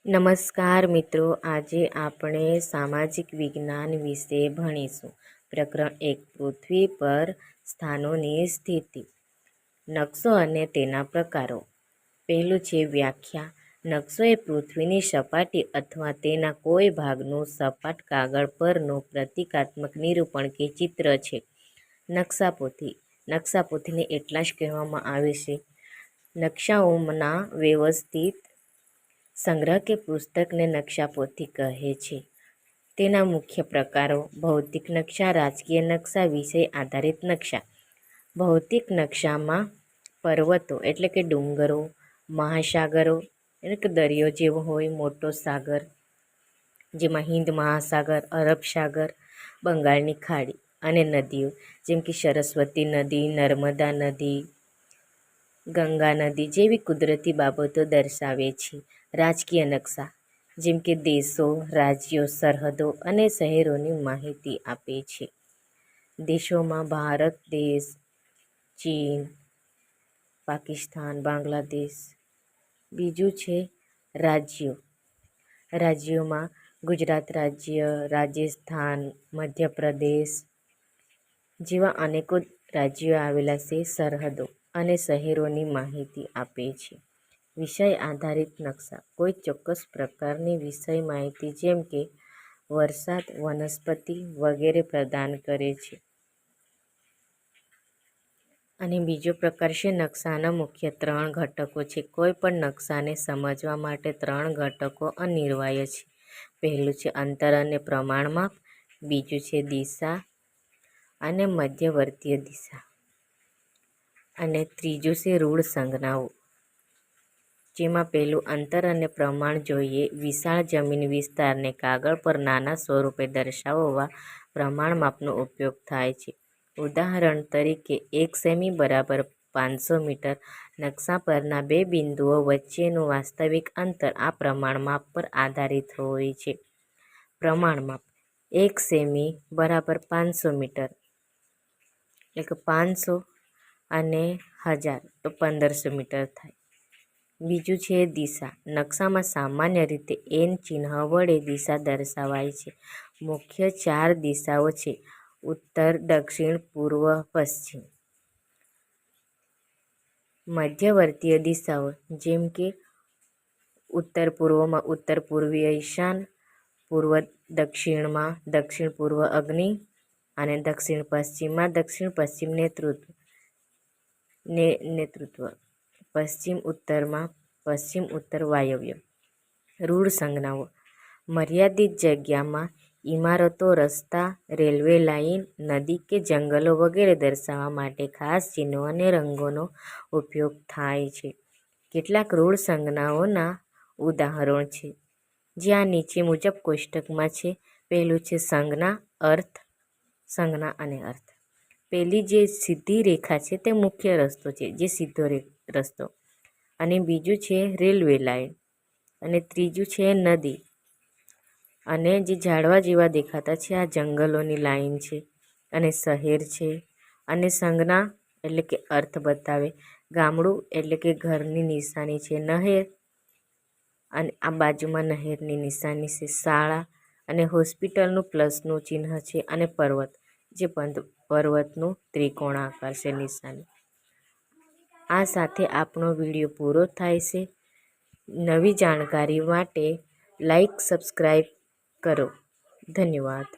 નમસ્કાર મિત્રો, આજે આપણે સામાજિક વિજ્ઞાન વિશે ભણીશું. પ્રકરણ 1, પૃથ્વી પર સ્થાનોની સ્થિતિ. નકશો અને તેના પ્રકારો. પહેલું છે વ્યાખ્યા. નકશો એ પૃથ્વીની સપાટી અથવા તેના કોઈ ભાગનું સપાટ કાગળ પરનું પ્રતીકાત્મક નિરૂપણ કે ચિત્ર છે. નકશાપોથી. નકશાપોથીને એટલા જ કહેવામાં આવે છે. નકશાઓના વ્યવસ્થિત સંગ્રહ કે પુસ્તકને નકશાપોથી કહે છે. તેના મુખ્ય પ્રકારો: ભૌતિક નકશા, રાજકીય નકશા, વિષય આધારિત નકશા. ભૌતિક નકશામાં પર્વતો એટલે કે ડુંગરો, મહાસાગરો એટલે કે દરિયો જેવો હોય, મોટો સાગર જેમાં હિન્દ મહાસાગર, અરબ સાગર, બંગાળની ખાડી અને નદીઓ જેમ કે સરસ્વતી નદી, નર્મદા નદી, ગંગા નદી જેવી કુદરતી બાબતો દર્શાવે છે. રાજકીય નકશા જેમ કે દેશો, રાજ્યો, સરહદો અને શહેરોની માહિતી આપે છે. દેશોમાં ભારત દેશ, ચીન, પાકિસ્તાન, બાંગ્લાદેશ. બીજું છે રાજ્યો. રાજ્યોમાં ગુજરાત રાજ્ય, રાજસ્થાન, મધ્યપ્રદેશ જેવા અનેકો રાજ્યો આવેલા છે. સરહદો અને શહેરોની માહિતી આપે છે. વિષય આધારિત નકશા કોઈ ચોક્કસ પ્રકારની વિષય માહિતી જેમ કે વરસાદ, વનસ્પતિ વગેરે પ્રદાન કરે છે. અને બીજો પ્રકાર છે નકશાના મુખ્ય 3 ઘટકો છે. કોઈ પણ નકશાને સમજવા માટે 3 ઘટકો અનિવાર્ય છે. પહેલું છે અંતર અને પ્રમાણમાપ, બીજું છે દિશા અને મધ્યવર્તીય દિશા, અને ત્રીજું છે રૂઢ સંજ્ઞાઓ. જેમાં પહેલું અંતર અને પ્રમાણ જોઈએ. વિશાળ જમીન વિસ્તારને કાગળ પર નાના સ્વરૂપે દર્શાવવા પ્રમાણમાપનો ઉપયોગ થાય છે. ઉદાહરણ તરીકે 1 સેમી બરાબર 500 મીટર. નકશા પરના 2 બિંદુઓ વચ્ચેનું વાસ્તવિક અંતર આ પ્રમાણમાપ પર આધારિત હોય છે. પ્રમાણમાપ: 1 સેમી બરાબર 500 મીટર એટલે કે 500 અને 1000 તો 1500 મીટર થાય. બીજું છે દિશા. નકશામાં સામાન્ય રીતે એન ચિહ્ન વડે દિશા દર્શાવાય છે. મુખ્ય 4 દિશાઓ છે: ઉત્તર, દક્ષિણ, પૂર્વ, પશ્ચિમ. મધ્યવર્તીય દિશાઓ જેમ કે ઉત્તર પૂર્વમાં ઉત્તર પૂર્વીય ઈશાન, પૂર્વ દક્ષિણમાં દક્ષિણ પૂર્વ અગ્નિ અને દક્ષિણ પશ્ચિમમાં દક્ષિણ પશ્ચિમ નેતૃત્વ, પશ્ચિમ ઉત્તરમાં પશ્ચિમ ઉત્તર વાયવ્ય. રૂઢ સંજ્ઞાઓ: મર્યાદિત જગ્યામાં ઇમારતો, રસ્તા, રેલવે લાઇન, નદી કે જંગલો વગેરે દર્શાવવા માટે ખાસ ચિહ્નો અને રંગોનો ઉપયોગ થાય છે. કેટલાક રૂઢ સંજ્ઞાઓના ઉદાહરણો છે જે આ નીચે મુજબ કોષ્ટકમાં છે. પહેલું છે સંજ્ઞા, અર્થ. સંજ્ઞા અને અર્થ. પહેલી જે સીધી રેખા છે તે મુખ્ય રસ્તો છે, જે સીધો રસ્તો. અને બીજું છે રેલવે લાઇન, અને ત્રીજું છે નદી, અને જે ઝાડવા જેવા દેખાતા છે આ જંગલોની લાઈન છે. અને શહેર છે. અને સંજ્ઞા એટલે કે અર્થ બતાવે. ગામડું એટલે કે ઘરની નિશાની છે. નહેર અને આ બાજુમાં નહેરની નિશાની છે. શાળા અને હોસ્પિટલનું પ્લસનું ચિહ્ન છે. અને પર્વત જે પર્વતનું ત્રિકોણાકાર છે નિશાની. આ સાથે આપણો વિડીયો પૂરો થાય છે. નવી જાણકારી માટે લાઈક, સબસ્ક્રાઈબ કરો. ધન્યવાદ.